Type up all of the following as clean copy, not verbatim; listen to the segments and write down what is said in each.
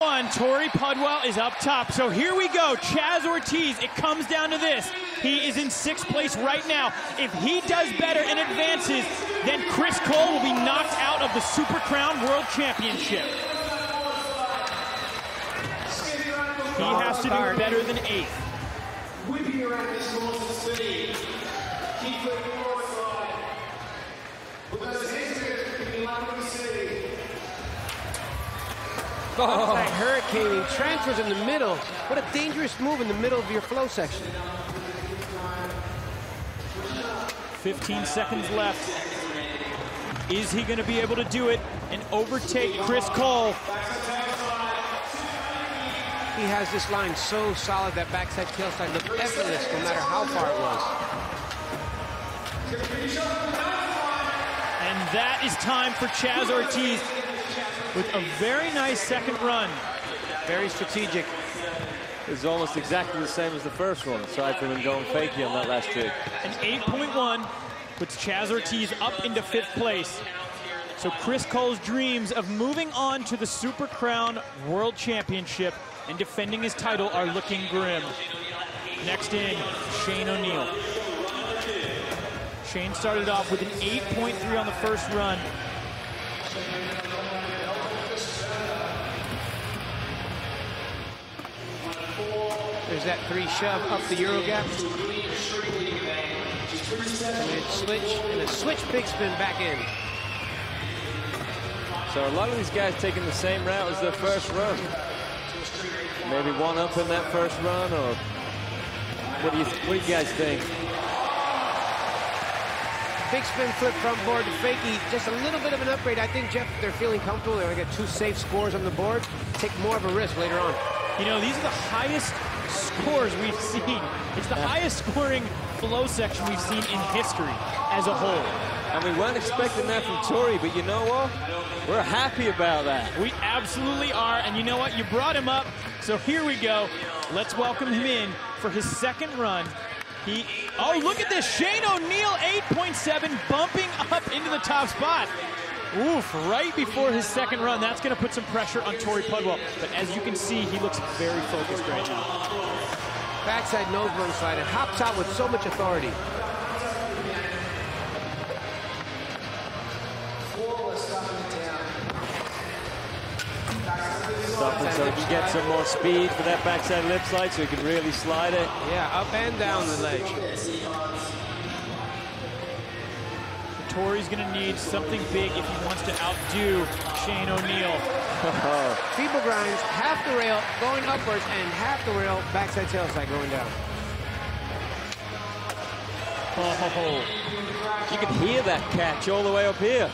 One, Tori Pudwell is up top. So here we go. Chaz Ortiz, it comes down to this. He is in 6th place right now. If he does better and advances, then Chris Cole will be knocked out of the Super Crown World Championship. He has to do better than 8th. Oh, that hurricane transfers in the middle. What a dangerous move in the middle of your flow section. 15 seconds left. Is he going to be able to do it and overtake Chris Cole? He has this line so solid that backside tailslide looked effortless no matter how far it was. And that is time for Chaz Ortiz with a very nice second run. Very strategic. It's almost exactly the same as the first one, aside from him going fakey on that last trick. An 8.1 puts Chaz Ortiz up into 5th place. So Chris Cole's dreams of moving on to the Super Crown World Championship and defending his title are looking grim. Next in, Shane O'Neill. Shane started off with an 8.3 on the first run. There's that 3 shove up the Euro gap. Switch, and a switch big spin back in. So a lot of these guys taking the same route as their first run. Maybe one up in that first run, or what do you guys think? Big spin flip front board to fakie, just a little bit of an upgrade. I think, Jeff, they're feeling comfortable. They're going to get 2 safe scores on the board. Take more of a risk later on. You know, these are the highest scores we've seen. It's the highest scoring flow section we've seen in history as a whole. And we weren't expecting that from Tori, but you know what? We're happy about that. We absolutely are, and you know what? You brought him up, so here we go. Let's welcome him in for his second run. Oh, look at this, Shane O'Neill, 8.7, bumping up into the top spot. Oof, right before his second run. That's going to put some pressure on Tori Pudwell. But as you can see, he looks very focused right now. Backside nose run slide and hops out with so much authority. Stopping so he can get some more speed for that backside lip slide so he can really slide it. Yeah, up and down the ledge. Tori's going to need something big if he wants to outdo Shane O'Neill. Feeble grinds, half the rail going upwards and half the rail backside tail side going down. Oh. You can hear that catch all the way up here.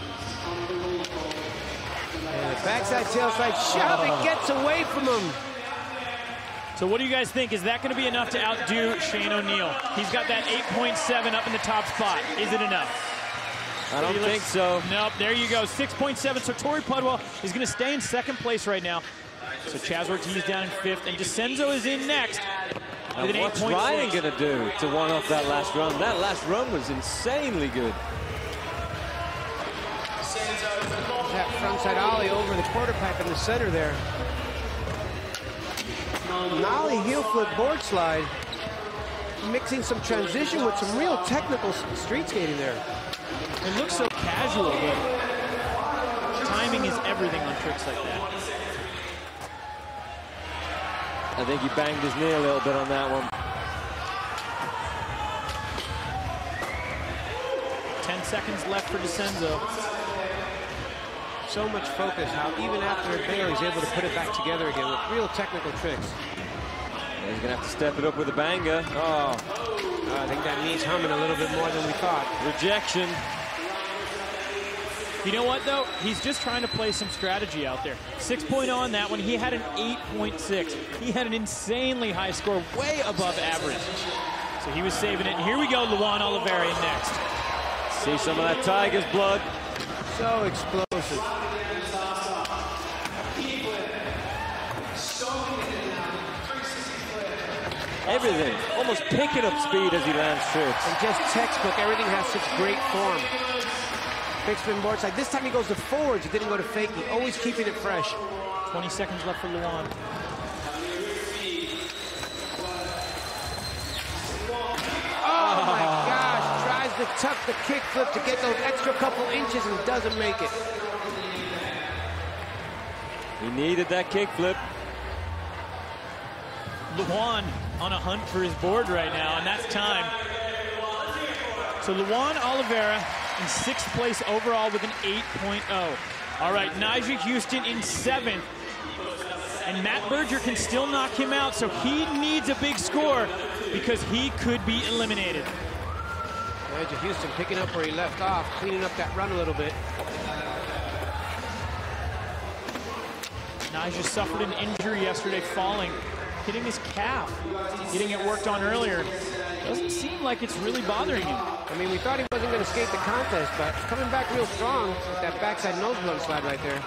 And the backside tail side shove, it gets away from him. So what do you guys think? Is that going to be enough to outdo Shane O'Neill? He's got that 8.7 up in the top spot. Is it enough? I don't think so. Nope, there you go, 6.7. So Tori Pudwell is going to stay in 2nd place right now. So Chaz Ortiz down in 5th, and DeCenzo is in next. And what's Ryan going to do to one-off that last run? That last run was insanely good. That frontside ollie over the quarter pack in the center there. Nollie heel flip board slide. Mixing some transition with some real technical street skating there. It looks so casual, but timing is everything on tricks like that. I think he banged his knee a little bit on that one. 10 seconds left for DeCenzo. So much focus, how even after a bail, he's able to put it back together again with real technical tricks. He's going to have to step it up with a banger. Oh, I think that knee's humming a little bit more than we thought. Rejection. You know what, though? He's just trying to play some strategy out there. 6.0 on that one. He had an 8.6. He had an insanely high score, way above average. So he was saving it. And here we go, Luan Oliveira in next. See some of that Tiger's blood. So explosive. Everything, almost picking up speed as he lands tricks. And just textbook, everything has such great form. Big spin board side. This time he goes to forwards, he didn't go to fakie, always keeping it fresh. 20 seconds left for Luan. Oh my gosh, tries to tuck the kickflip to get those extra couple inches and doesn't make it. He needed that kickflip. Luan on a hunt for his board right now, and that's time. So Luan Oliveira in 6th place overall with an 8.0. All right, Nyjah Houston in 7th. And Matt Berger can still knock him out, so he needs a big score because he could be eliminated. Nyjah Houston picking up where he left off, cleaning up that run a little bit. Nyjah suffered an injury yesterday falling, hitting his calf, getting it worked on earlier. Doesn't seem like it's really bothering him. I mean, we thought he wasn't going to skate the contest, but coming back real strong with that backside nose blunt slide right there.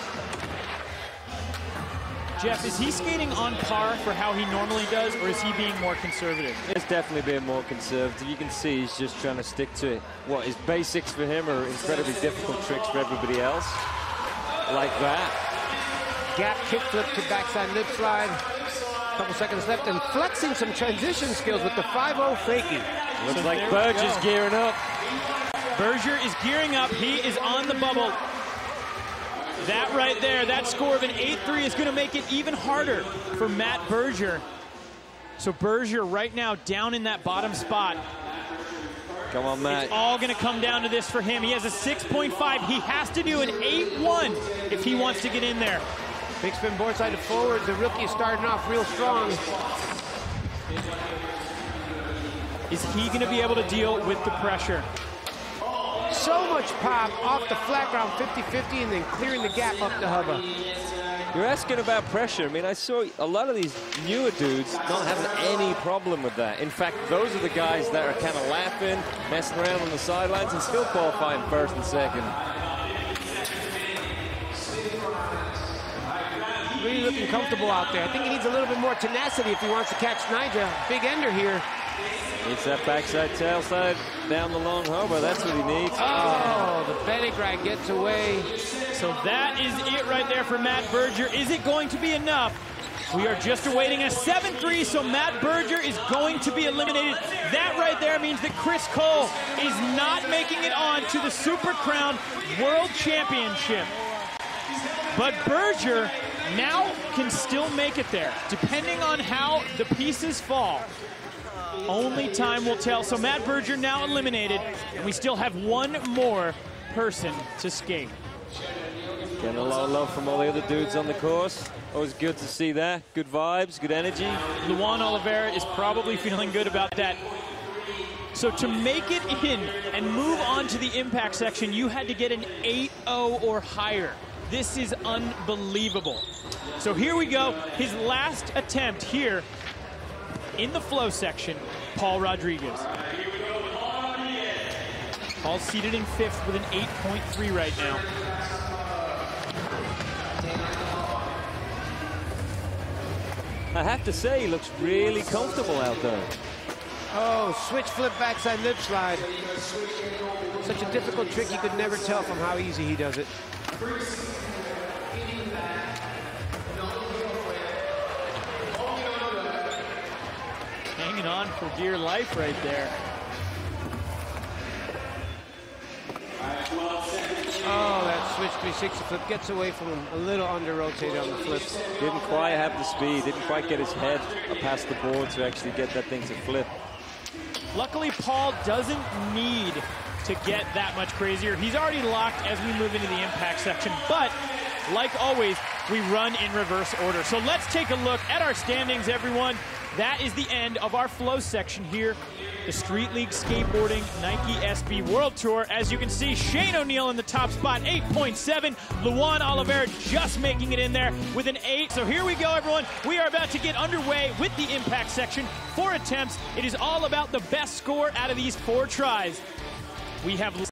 Jeff, is he skating on par for how he normally does, or is he being more conservative? It's definitely being more conservative. You can see he's just trying to stick to what is basics for him are incredibly difficult tricks for everybody else. Like that. Gap kickflip to backside lip slide. Couple seconds left, and flexing some transition skills with the 5-0 fakie. Looks like Berger's gearing up. Berger is gearing up. He is on the bubble. That right there, that score of an 8-3 is going to make it even harder for Matt Berger. So Berger right now down in that bottom spot. Come on, Matt. It's all going to come down to this for him. He has a 6.5. He has to do an 8-1 if he wants to get in there. Big spin board side to forward. The rookie is starting off real strong. Is he going to be able to deal with the pressure? So much pop off the flat ground 50-50 and then clearing the gap up the hubba. You're asking about pressure. I mean, I saw a lot of these newer dudes not having any problem with that. In fact, those are the guys that are kind of laughing, messing around on the sidelines and still qualifying 1st and 2nd. Really looking comfortable out there. I think he needs a little bit more tenacity if he wants to catch Nyjah. Big ender here. Needs that backside tailside down the long hubba. That's what he needs. Oh, the Benigrai gets away. So that is it right there for Matt Berger. Is it going to be enough? We are just awaiting a 7-3, so Matt Berger is going to be eliminated. That right there means that Chris Cole is not making it on to the Super Crown World Championship. But Berger now can still make it there, depending on how the pieces fall. Only time will tell. So Matt Berger now eliminated, and we still have one more person to skate. Getting a lot of love from all the other dudes on the course. Always good to see that. Good vibes, good energy. Luan Oliveira is probably feeling good about that. So to make it in and move on to the impact section, you had to get an 8-0 or higher. This is unbelievable. So here we go. His last attempt here in the flow section, Paul Rodriguez. Paul's seated in 5th with an 8.3 right now. I have to say, he looks really comfortable out there. Oh, switch flip backside lip slide. Such a difficult trick, you could never tell from how easy he does it. Hanging on for dear life right there. Oh, that switch 360 flip gets away from him. A little under rotated on the flip. Didn't quite have the speed, didn't quite get his head past the board to actually get that thing to flip. Luckily, Paul doesn't need to get that much crazier. He's already locked as we move into the impact section, but like always, we run in reverse order. So let's take a look at our standings, everyone. That is the end of our flow section here. The Street League Skateboarding Nike SB World Tour. As you can see, Shane O'Neill in the top spot, 8.7. Luan Oliveira just making it in there with an 8. So here we go, everyone. We are about to get underway with the impact section. 4 attempts. It is all about the best score out of these 4 tries. We have